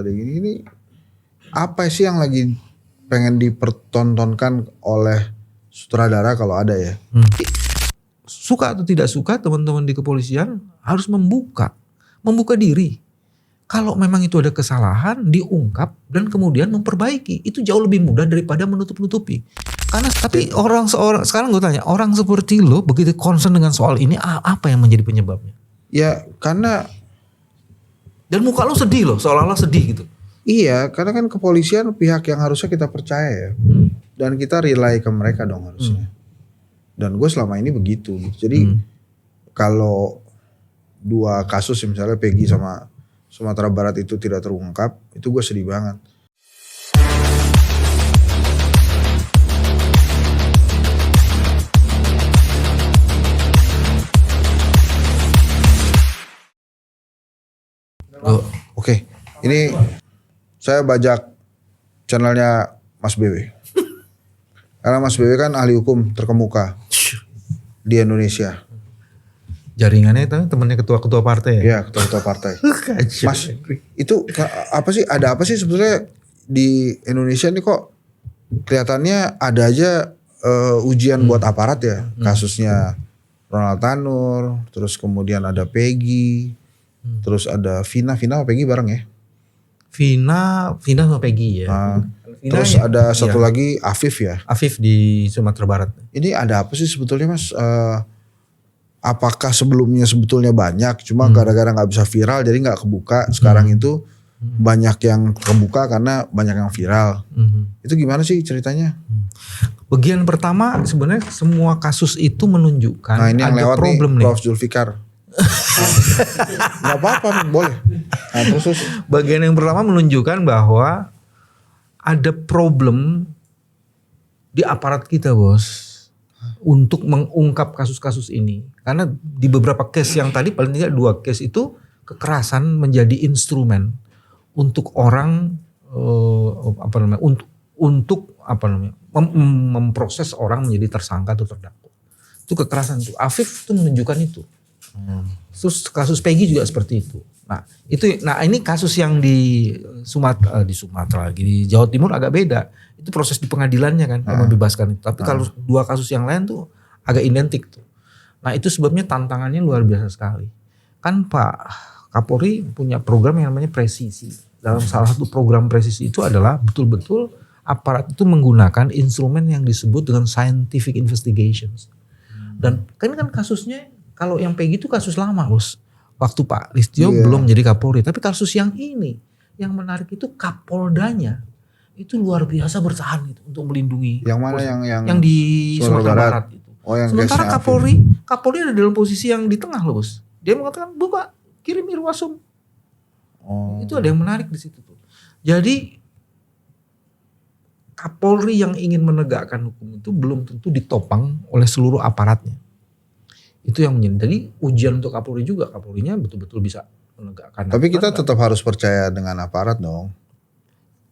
Ini apa sih yang lagi pengen dipertontonkan oleh sutradara kalau ada ya? Suka atau tidak suka, teman-teman di kepolisian harus membuka diri. Kalau memang itu ada kesalahan, diungkap dan kemudian memperbaiki. Itu jauh lebih mudah daripada menutup-nutupi. Karena tapi sekarang gue tanya, orang seperti lo begitu concern dengan soal ini, apa yang menjadi penyebabnya? Ya karena dan muka lo sedih loh, seolah-olah sedih gitu. Iya, karena kan kepolisian pihak yang harusnya kita percaya ya. Dan kita rely ke mereka dong harusnya. Dan gue selama ini begitu gitu. Jadi kalau dua kasus misalnya Peggy sama Sumatera Barat itu tidak terungkap, itu gue sedih banget. Oke, ini saya bajak channelnya Mas BW. Karena Mas BW kan ahli hukum terkemuka di Indonesia. Jaringannya itu temannya ketua-ketua partai ya? Iya, ketua-ketua partai. Mas, itu apa sih, ada apa sih sebetulnya di Indonesia ini kok kelihatannya ada aja ujian buat aparat ya. Kasusnya Ronald Tanur, terus kemudian ada Peggy, terus ada Vina sama Peggy bareng ya? Vina sama Peggy ya. Terus ya, ada satu lagi Afif ya? Afif di Sumatera Barat. Ini ada apa sih sebetulnya Mas? Apakah sebelumnya sebetulnya banyak, cuma gara-gara nggak bisa viral jadi nggak kebuka. Sekarang itu banyak yang kebuka karena banyak yang viral. Itu gimana sih ceritanya? Bagian pertama sebenarnya semua kasus itu menunjukkan ini yang ada lewat problem nih. Prof Zulfikar. Nggak apa-apa, boleh. Nah, terus bagian yang pertama menunjukkan bahwa ada problem di aparat kita, bos, untuk mengungkap kasus-kasus ini. Karena di beberapa case yang tadi, paling tidak 2 case itu kekerasan menjadi instrumen untuk orang untuk memproses orang menjadi tersangka atau terdakwa. Itu kekerasan itu. Afif itu menunjukkan itu. Terus kasus Peggy juga seperti itu. Nah ini kasus yang di Sumatera lagi, di Jawa Timur agak beda. Itu proses di pengadilannya kan yang membebaskan itu. Tapi kalau 2 kasus yang lain tuh agak identik tuh. Nah itu sebabnya tantangannya luar biasa sekali. Kan Pak Kapolri punya program yang namanya presisi. Dalam salah satu program presisi itu adalah betul-betul aparat itu menggunakan instrumen yang disebut dengan scientific investigations. Dan kan kasusnya kalau yang Peggy itu kasus lama, bos. Waktu Pak Listio belum jadi Kapolri. Tapi kasus yang ini, yang menarik itu Kapoldanya itu luar biasa bertahan gitu untuk melindungi. Yang mana yang di Sumatera Barat itu. Sementara Kapolri ada dalam posisi yang di tengah loh, bos. Dia mengatakan buka, kirim Irwasum. Itu ada yang menarik di situ tuh. Jadi Kapolri yang ingin menegakkan hukum itu belum tentu ditopang oleh seluruh aparatnya. Itu yang menjadi ujian untuk Kapolri juga. Kapolrinya betul-betul bisa menegakkan. Tapi kita tetap harus percaya dengan aparat dong.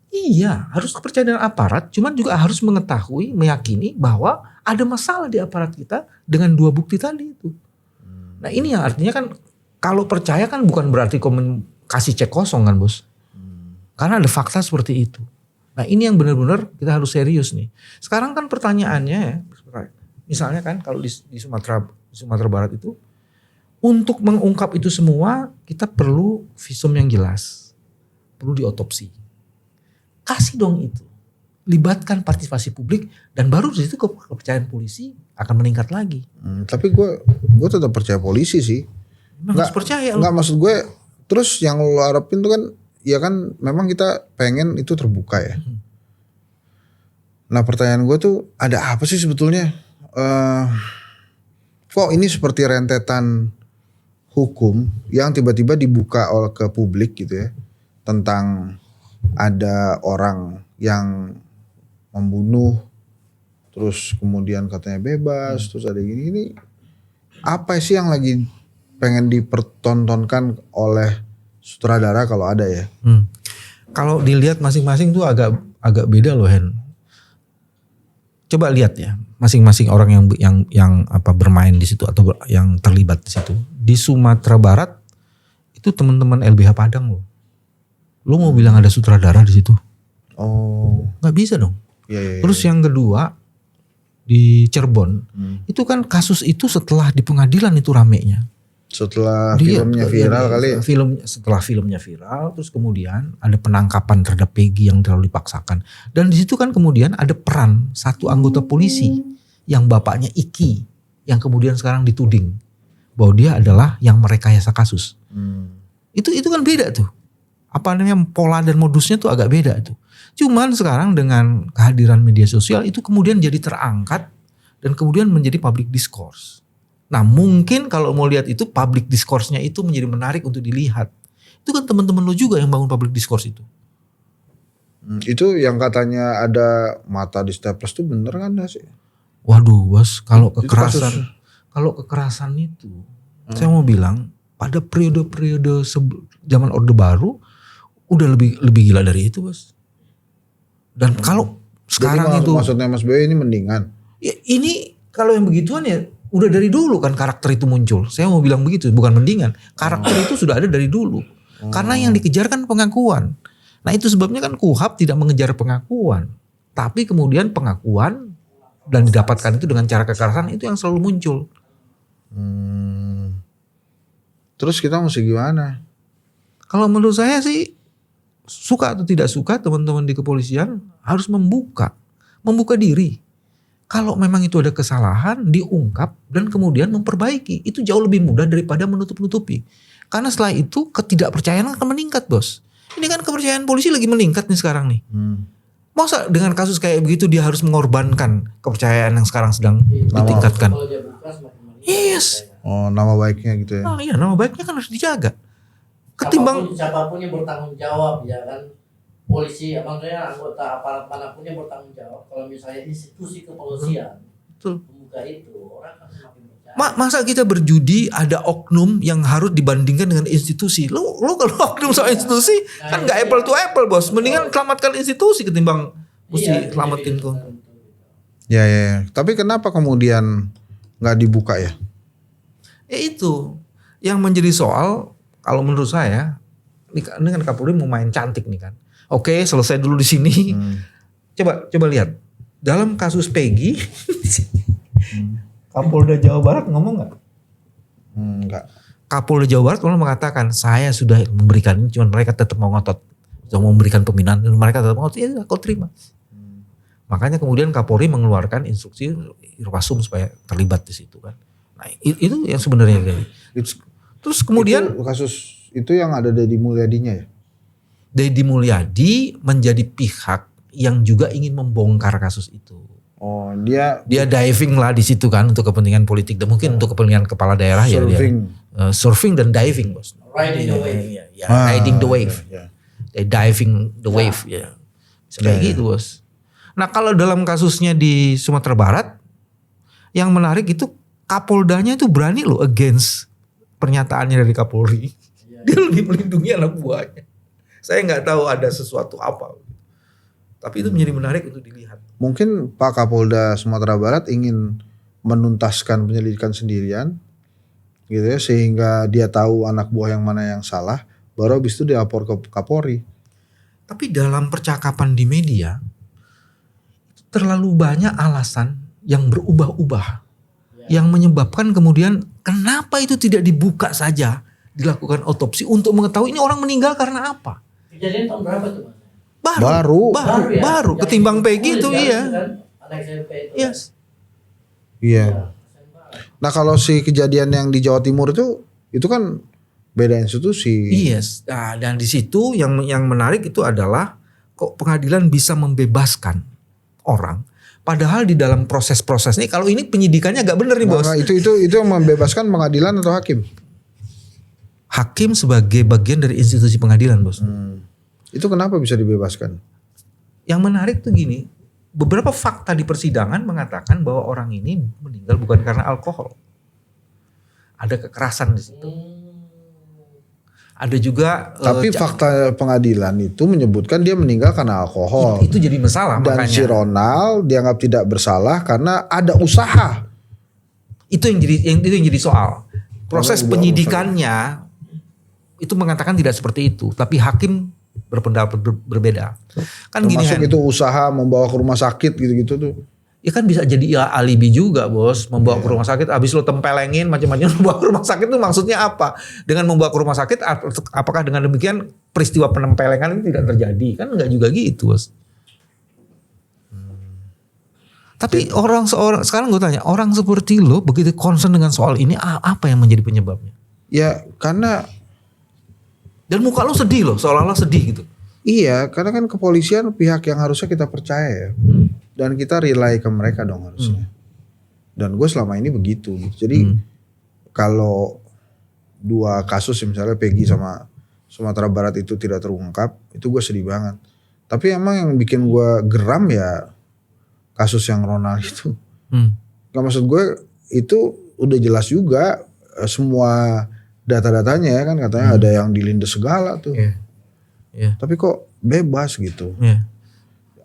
Iya, harus percaya dengan aparat. Cuman juga harus mengetahui, meyakini bahwa ada masalah di aparat kita dengan 2 bukti tadi itu. Nah ini yang artinya kan kalau percaya kan bukan berarti kasih cek kosong kan, bos. Karena ada fakta seperti itu. Nah ini yang benar-benar kita harus serius nih. Sekarang kan pertanyaannya ya, misalnya kan kalau di Sumatera Barat itu, untuk mengungkap itu semua kita perlu visum yang jelas, perlu diotopsi. Kasih dong itu, libatkan partisipasi publik dan baru di situ kepercayaan polisi akan meningkat lagi. Tapi gue tetap percaya polisi sih. Harus percaya. Nggak, maksud gue, terus yang lo harapin tuh kan, ya kan memang kita pengen itu terbuka ya. Nah pertanyaan gue tuh ada apa sih sebetulnya? Kok ini seperti rentetan hukum yang tiba-tiba dibuka ke publik gitu ya, tentang ada orang yang membunuh terus kemudian katanya bebas, terus ada gini apa sih yang lagi pengen dipertontonkan oleh sutradara kalau ada ya? Kalau dilihat masing-masing tuh agak beda loh, Hen. Coba lihat ya, masing-masing orang yang bermain di situ atau yang terlibat di situ. Di Sumatera Barat itu teman-teman LBH Padang loh. Lu mau bilang ada sutradara di situ? Oh. Nggak bisa dong. Iya. Terus yang kedua di Cirebon, itu kan kasus itu setelah di pengadilan itu ramenya. Setelah filmnya viral kali ya? Setelah filmnya viral, terus kemudian ada penangkapan terhadap Peggy yang terlalu dipaksakan. Dan di situ kan kemudian ada peran satu anggota polisi yang bapaknya Iki, yang kemudian sekarang dituding bahwa dia adalah yang merekayasa kasus. Itu kan beda tuh. Apa namanya, pola dan modusnya tuh agak beda tuh. Cuman sekarang dengan kehadiran media sosial itu kemudian jadi terangkat dan kemudian menjadi public discourse. Nah mungkin kalau mau lihat itu public discourse-nya itu menjadi menarik untuk dilihat. Itu kan teman-teman lo juga yang bangun public discourse itu. Itu yang katanya ada mata di staples tuh bener kan gak sih? Waduh bos, kalau kekerasan itu, saya mau bilang pada periode-periode zaman Orde Baru udah lebih gila dari itu bos. Dan kalau sekarang jadi itu maksudnya Mas Boy ini mendingan. Ya, ini kalau yang begituan ya udah dari dulu kan karakter itu muncul. Saya mau bilang begitu, bukan mendingan. Karakter itu sudah ada dari dulu. Karena yang dikejar kan pengakuan. Nah itu sebabnya kan KUHP tidak mengejar pengakuan. Tapi kemudian pengakuan dan didapatkan itu dengan cara kekerasan itu yang selalu muncul. Terus kita mesti gimana? Kalau menurut saya sih suka atau tidak suka teman-teman di kepolisian harus membuka diri. Kalau memang itu ada kesalahan diungkap dan kemudian memperbaiki. Itu jauh lebih mudah daripada menutup-nutupi. Karena setelah itu ketidakpercayaan akan meningkat bos. Ini kan kepercayaan polisi lagi meningkat nih sekarang nih. Masa dengan kasus kayak begitu dia harus mengorbankan kepercayaan yang sekarang sedang ditingkatkan. Yes. Oh nama baiknya gitu ya. Nah, iya nama baiknya kan harus dijaga. Ketimbang siapapun yang bertanggung jawab ya kan. Polisi, maksudnya anggota aparat manapun yang bertanggung jawab. Kalau misalnya institusi kepolisian membuka itu, orang akan semakin percaya. Masa kita berjudi ada oknum yang harus dibandingkan dengan institusi? Lo kalau oknum sama institusi kan nggak apple to apple bos. Mendingan selamatkan institusi ketimbang mesti selamatin kok. Ya. Tapi kenapa kemudian nggak dibuka ya? Itu yang menjadi soal kalau menurut saya. Ini kan Kapolri mau main cantik nih kan. Oke, selesai dulu di sini. Coba lihat dalam kasus Peggy, Kapolda Jawa Barat ngomong nggak? Enggak. Kapolda Jawa Barat malah mengatakan saya sudah memberikan ini, cuman mereka tetap mau ngotot, mau memberikan pembinaan, dan mereka tetap ngotot. Ya, kau terima. Makanya kemudian Kapolri mengeluarkan instruksi Irwasum supaya terlibat di situ kan. Nah itu yang sebenarnya. Terus kemudian itu kasus itu yang ada Deddy Mulyadinya ya? Deddy Mulyadi menjadi pihak yang juga ingin membongkar kasus itu. Oh dia diving lah di situ kan untuk kepentingan politik dan mungkin untuk kepentingan kepala daerah surfing. Ya dia surfing dan diving bos. Riding the wave. Riding the wave. Ya. Diving the wave ya. Kayak gitu bos. Nah kalau dalam kasusnya di Sumatera Barat yang menarik itu Kapoldanya itu berani loh against pernyataannya dari Kapolri. Dia lebih melindungi anak buahnya. Saya nggak tahu ada sesuatu apa. Tapi itu menjadi menarik untuk dilihat. Mungkin Pak Kapolda Sumatera Barat ingin menuntaskan penyelidikan sendirian. Gitu ya. Sehingga dia tahu anak buah yang mana yang salah. Baru habis itu dilapor ke Kapolri. Tapi dalam percakapan di media. Terlalu banyak alasan yang berubah-ubah. Yang menyebabkan kemudian kenapa itu tidak dibuka saja. Dilakukan otopsi untuk mengetahui ini orang meninggal karena apa. Kejadian tahun berapa tuh mas? Baru. Ketimbang Peggy itu iya. Anak SMP itu. Yes. Iya. Nah kalau si kejadian yang di Jawa Timur itu kan beda institusi. Yes. Nah, dan di situ yang menarik itu adalah kok pengadilan bisa membebaskan orang. Padahal di dalam proses-proses ini kalau ini penyidikannya agak bener nih bos. Nah, itu yang membebaskan pengadilan atau hakim? Hakim sebagai bagian dari institusi pengadilan bos. Itu kenapa bisa dibebaskan? Yang menarik tuh gini, beberapa fakta di persidangan mengatakan bahwa orang ini meninggal bukan karena alkohol. Ada kekerasan di situ. Ada juga. Tapi fakta pengadilan itu menyebutkan dia meninggal karena alkohol. Itu jadi masalah. Dan makanya. si Ronald dianggap tidak bersalah karena ada usaha. Itu yang jadi soal. Proses penyidikannya itu mengatakan tidak seperti itu, tapi hakim berpendapat berbeda. Kan gini Termasuk kan. itu usaha membawa ke rumah sakit gitu-gitu tuh. Ya kan bisa jadi alibi juga bos, membawa ke rumah sakit, abis lo tempelengin macam-macam membawa ke rumah sakit itu maksudnya apa? Dengan membawa ke rumah sakit, apakah dengan demikian peristiwa penempelengan itu tidak terjadi? Kan enggak juga gitu bos. Tapi sekarang gue tanya, orang seperti lo begitu concern dengan soal ini, apa yang menjadi penyebabnya? Ya karena Dan muka lo sedih loh, seolah-olah sedih gitu. iya, karena kan kepolisian pihak yang harusnya kita percaya ya. Dan kita rely ke mereka dong harusnya. Dan gue selama ini begitu gitu. Jadi kalau 2 kasus misalnya Peggy sama Sumatera Barat itu tidak terungkap, itu gue sedih banget. Tapi emang yang bikin gue geram ya kasus yang Ronald itu. Gak, maksud gue itu udah jelas juga semua data-datanya ya kan, katanya ada yang dilindas segala tuh. Tapi kok bebas gitu.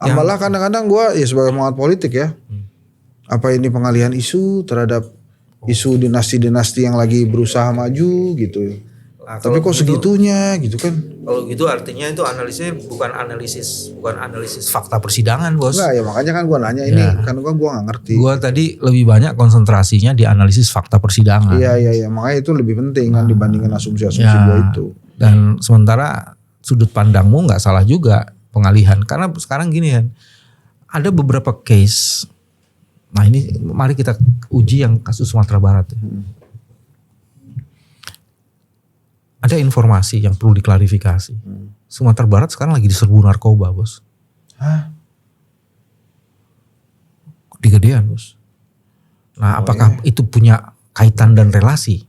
Malah kadang-kadang gue ya sebagai pengamat politik ya, apa ini pengalihan isu terhadap isu dinasti-dinasti yang lagi berusaha maju gitu. Nah, tapi kok segitunya gitu kan? Kalau gitu artinya itu analisisnya bukan analisis fakta persidangan bos. Enggak ya, makanya kan gue nanya ini kan gue gak ngerti. Gue tadi lebih banyak konsentrasinya di analisis fakta persidangan. Iya makanya itu lebih penting kan dibandingkan asumsi-asumsi gue itu. Dan sementara sudut pandangmu nggak salah juga pengalihan, karena sekarang gini kan, ada beberapa case. Nah ini mari kita uji yang kasus Sumatera Barat. Ada informasi yang perlu diklarifikasi. Sumatera Barat sekarang lagi diserbu narkoba bos. Hah? Digedean bos. Nah apakah itu punya kaitan dan relasi?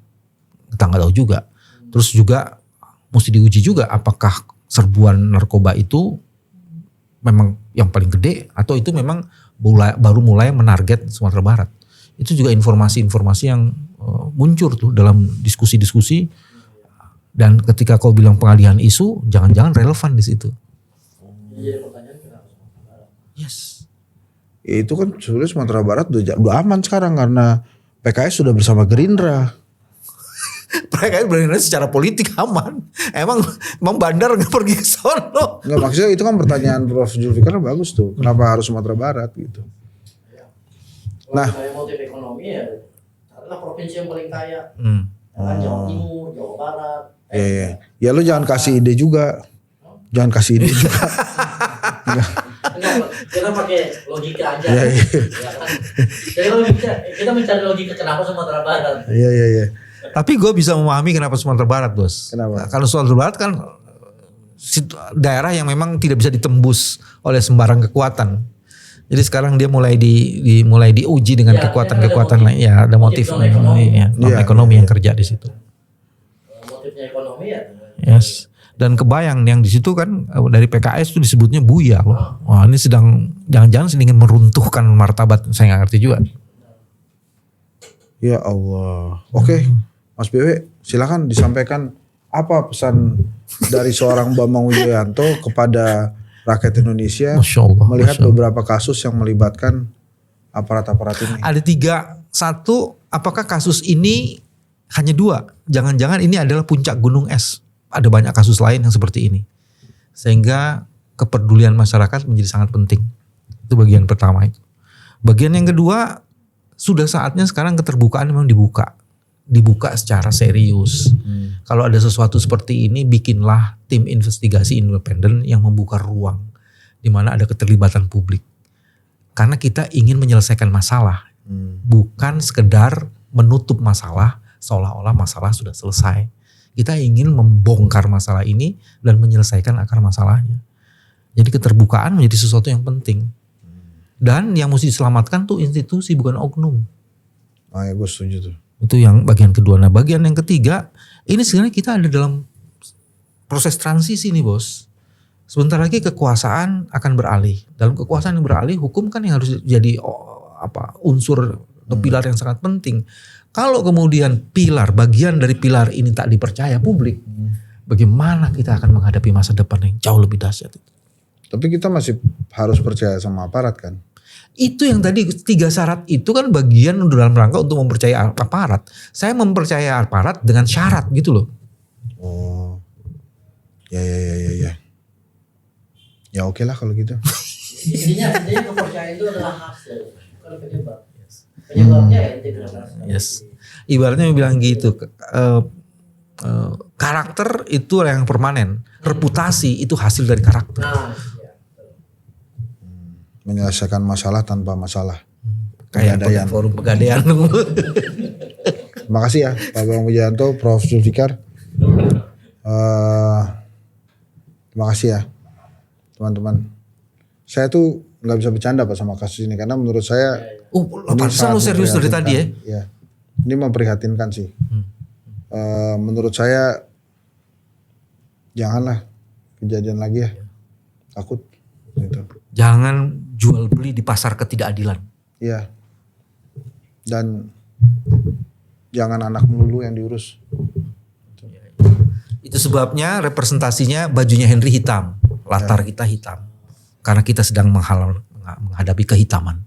Kita nggak tahu juga. Terus juga mesti diuji juga apakah serbuan narkoba itu memang yang paling gede atau itu memang baru mulai menarget Sumatera Barat. Itu juga informasi-informasi yang muncul tuh dalam diskusi-diskusi. Dan ketika kau bilang pengalihan isu, jangan-jangan relevan di situ. Yes. Ya itu kan sebenarnya Sumatera Barat udah aman sekarang karena PKS sudah bersama Gerindra. Mereka berani secara politik aman. Emang Bandar nggak pergi ke sono? Nggak, maksudnya itu kan pertanyaan Prof. Zulfikar bagus tuh. Kenapa harus Sumatera Barat gitu? Nah, motif ekonomi ya karena provinsi yang paling kaya. Kan Jawa Timur, Jawa Barat. Iya. Ya lu jangan kasih ide juga. Jangan kasih ide juga. Enggak, kita pakai logika aja. Iya. Ya kan? Jadi kita mencari logika kenapa Sumatera Barat. Iya. Tapi gue bisa memahami kenapa Sumatera Barat bos. Kenapa? Kalau Sumatera Barat kan daerah yang memang tidak bisa ditembus oleh sembarang kekuatan. Jadi sekarang dia mulai diuji dengan kekuatan-kekuatan lain. Ya ada motif ekonomi yang kerja di situ. Motifnya ekonomi ya. Yes. Dan kebayang yang di situ kan dari PKS itu disebutnya Buya loh. Wah ini jangan-jangan ingin meruntuhkan martabat. Saya nggak ngerti juga. Ya Allah. Oke. Mas BW, silakan disampaikan apa pesan dari seorang Bambang Wijoyanto kepada rakyat Indonesia melihat beberapa kasus yang melibatkan aparat-aparat ini. Ada 3. 1, apakah kasus ini hanya 2? Jangan-jangan ini adalah puncak gunung es. Ada banyak kasus lain yang seperti ini. Sehingga kepedulian masyarakat menjadi sangat penting. Itu bagian pertama itu. Bagian yang kedua, sudah saatnya sekarang keterbukaan memang dibuka secara serius. Kalau ada sesuatu seperti ini, bikinlah tim investigasi independen yang membuka ruang di mana ada keterlibatan publik. Karena kita ingin menyelesaikan masalah, bukan sekedar menutup masalah seolah-olah masalah sudah selesai. Kita ingin membongkar masalah ini dan menyelesaikan akar masalahnya. Jadi keterbukaan menjadi sesuatu yang penting. Dan yang mesti diselamatkan tuh institusi bukan oknum. Ah ya, gue setuju tuh. Itu yang bagian kedua. Nah bagian yang ketiga, ini sebenarnya kita ada dalam proses transisi nih bos. Sebentar lagi kekuasaan akan beralih. Dalam kekuasaan yang beralih, hukum kan yang harus jadi unsur atau pilar yang sangat penting. Kalau kemudian bagian dari pilar ini tak dipercaya publik, bagaimana kita akan menghadapi masa depan yang jauh lebih dahsyat itu? Tapi kita masih harus percaya sama aparat kan? Itu yang tadi 3 syarat itu kan bagian dalam rangka untuk mempercayai aparat. Saya mempercayai aparat dengan syarat gitu loh. Oh, ya. Ya oke lah kalau gitu. Intinya kepercayaan itu adalah hasil, bukan penyebab. Penyebabnya ya integritas. Yes. Ibaratnya bilang gitu, karakter itu yang permanen, reputasi itu hasil dari karakter. Nah, ya. Menyelesaikan masalah tanpa masalah. Kayak Pegadaian. forum pegadaian. Terima kasih ya Pak Bang Wijayanto, Prof. Zulfikar. Terima kasih ya teman-teman. Saya tuh nggak bisa bercanda Pak sama kasus ini karena menurut saya Pantesan lu serius dari tadi ya? Ya, ini memprihatinkan sih. Menurut saya janganlah kejadian lagi ya. Takut. Gitu. Jangan jual beli di pasar ketidakadilan. Iya. Dan jangan anak melulu yang diurus. Itu sebabnya representasinya bajunya Henry hitam, latar kita hitam. Karena kita sedang menghadapi kehitaman.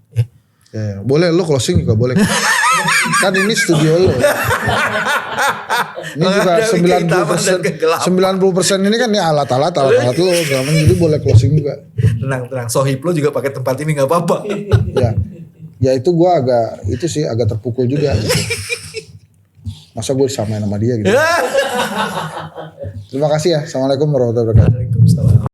Ya, boleh lo closing juga boleh. Kan ini studio lo. Ini juga 90% ini kan ya alat-alat lo. Jadi boleh closing juga. Tenang. Sohib lo juga pakai tempat ini nggak apa-apa. Ya itu gue agak terpukul juga gitu. Masa gue disamain sama dia gitu. Terima kasih ya. Assalamualaikum warahmatullahi wabarakatuh.